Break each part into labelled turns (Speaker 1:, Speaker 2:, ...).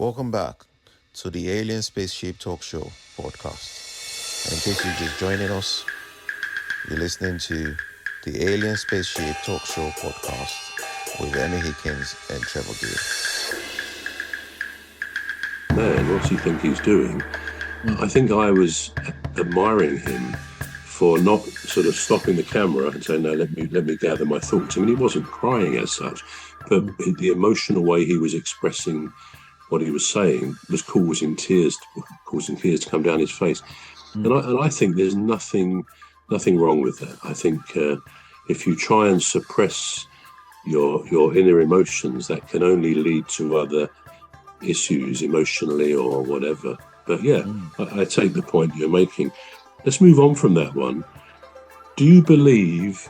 Speaker 1: Welcome back to the Alien Spaceship Talkshow podcast. And in case you're just joining us, you're listening to the Alien Spaceship Talkshow podcast with Emmy Hikins and Trevor Gear.
Speaker 2: Man, what's he think he's doing? I think I was admiring him for not sort of stopping the camera and saying, no, let me gather my thoughts. I mean, he wasn't crying as such, but the emotional way he was expressing what he was saying was causing tears to come down his face. And I think there's nothing wrong with that. I think if you try and suppress your inner emotions, that can only lead to other issues emotionally or whatever. But yeah, I take the point you're making. Let's move on from that one. Do you believe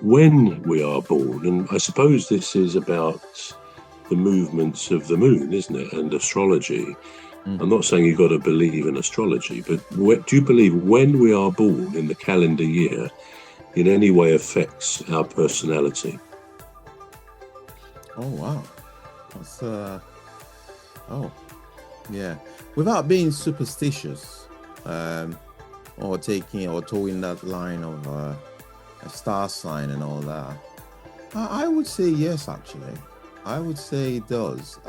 Speaker 2: when we are born? And I suppose this is about the movements of the moon, isn't it? And astrology. I'm not saying you've got to believe in astrology, but do you believe when we are born in the calendar year in any way affects our personality?
Speaker 1: Oh, wow. That's, yeah. Without being superstitious, or towing that line of a star sign and all that, I would say yes, actually. I would say it does.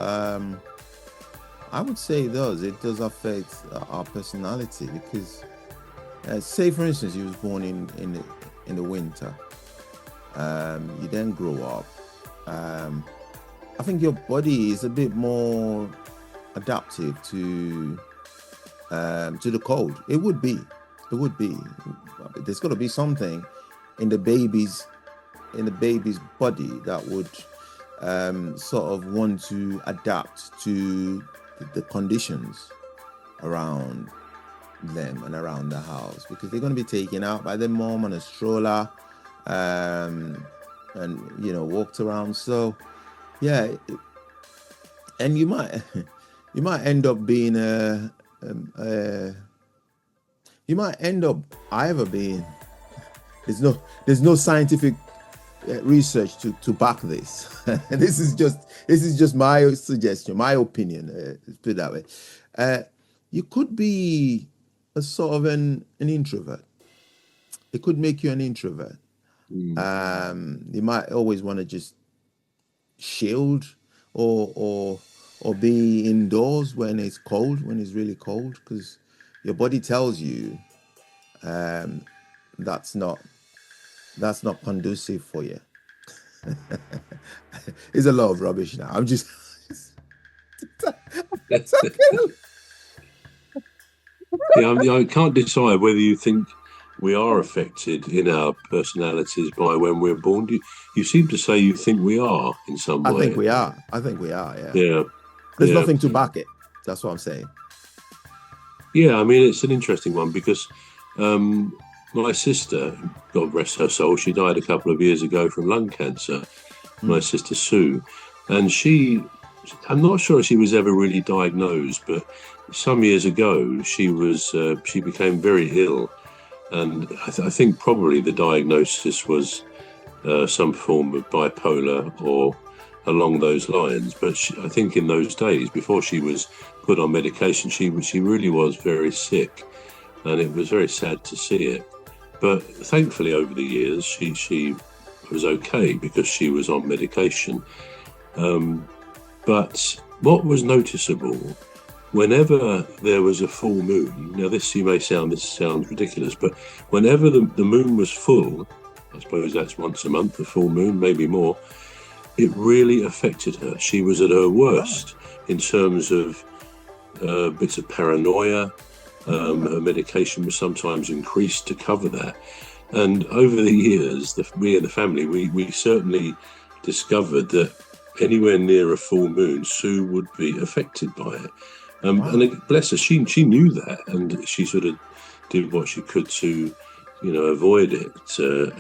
Speaker 1: It does affect our personality because, say for instance, you was born in the winter. You then grow up. I think your body is a bit more adaptive to the cold. It would be. There's got to be something in the baby's body that would sort of want to adapt to the conditions around them and around the house, because they're going to be taken out by their mom on a stroller and walked around. So yeah, and you might end up being either being, there's no scientific research to back this. This is just my suggestion, my opinion. Let's put it that way. You could be a sort of an introvert. It could make you an introvert. You might always want to just shield or be indoors when it's cold, when it's really cold, because your body tells you that's not conducive for you. It's a lot of rubbish now. I'm just
Speaker 2: I can't decide whether you think we are affected in our personalities by when we're born. You seem to say you think we are in some way.
Speaker 1: I think we are, yeah.
Speaker 2: Yeah.
Speaker 1: There's nothing to back it. That's what I'm saying.
Speaker 2: Yeah, I mean, it's an interesting one because my sister, God rest her soul, she died a couple of years ago from lung cancer, my sister Sue. And I'm not sure she was ever really diagnosed, but some years ago she became very ill. And I think probably the diagnosis was some form of bipolar or along those lines. But I think in those days, before she was put on medication, she really was very sick. And it was very sad to see it. But thankfully, over the years, she was okay because she was on medication. But what was noticeable, whenever there was a full moon, now this sounds ridiculous, but whenever the moon was full, I suppose that's once a month, the full moon, maybe more, it really affected her. She was at her worst in terms of bits of paranoia. Her medication was sometimes increased to cover that. And over the years, we in the family, we certainly discovered that anywhere near a full moon, Sue would be affected by it. And bless her, she knew that, and she sort of did what she could to, avoid it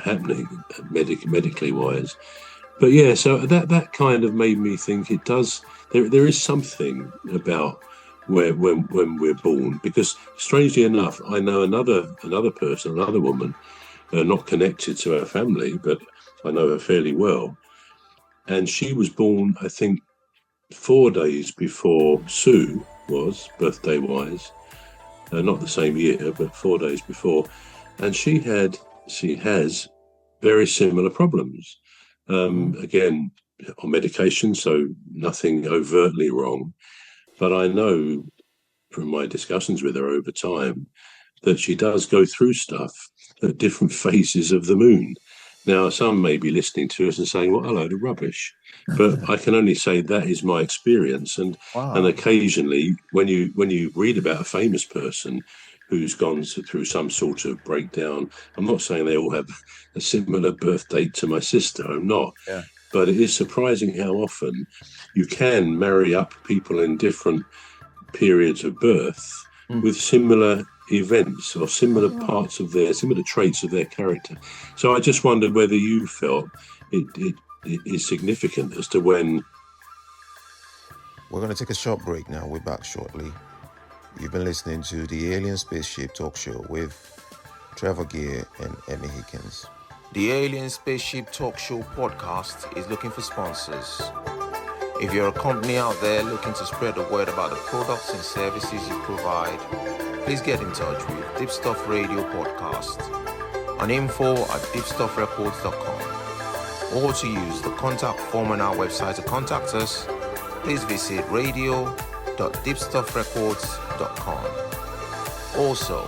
Speaker 2: happening medically wise. But yeah, so that kind of made me think it does. There is something about when we're born, because strangely enough, I know another person, another woman, not connected to our family, but I know her fairly well, and she was born, I think, 4 days before Sue was, birthday-wise, not the same year, but 4 days before, and she has very similar problems. Again, on medication, so nothing overtly wrong. But I know from my discussions with her over time that she does go through stuff at different phases of the moon. Now, some may be listening to us and saying, what a load of rubbish. But I can only say that is my experience. And occasionally, when you read about a famous person who's gone through some sort of breakdown, I'm not saying they all have a similar birth date to my sister. I'm not.
Speaker 1: Yeah.
Speaker 2: But it is surprising how often you can marry up people in different periods of birth with similar events or similar parts of similar traits of their character. So I just wondered whether you felt it is significant as to when.
Speaker 3: We're going to take a short break now. We're back shortly. You've been listening to the Alien Spaceship Talk Show with Trevor Gear and Emmy Hikins.
Speaker 4: The Alien Spaceship Talk Show podcast is looking for sponsors. If you're a company out there looking to spread the word about the products and services you provide, please get in touch with Deepstuff Radio Podcast on info@deepstuffrecords.com, or to use the contact form on our website to contact us, please visit radio.deepstuffrecords.com. Also,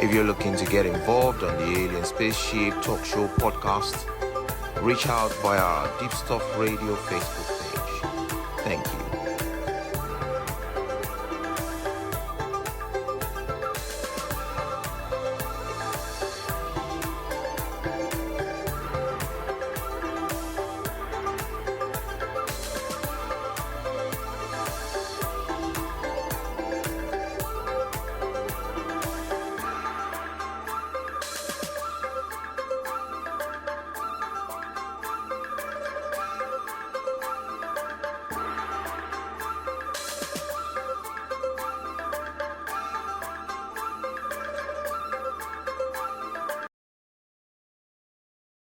Speaker 4: if you're looking to get involved on the Alien Spaceship Talk Show podcast, reach out via our Deepstuff Radio Facebook page. Thank you.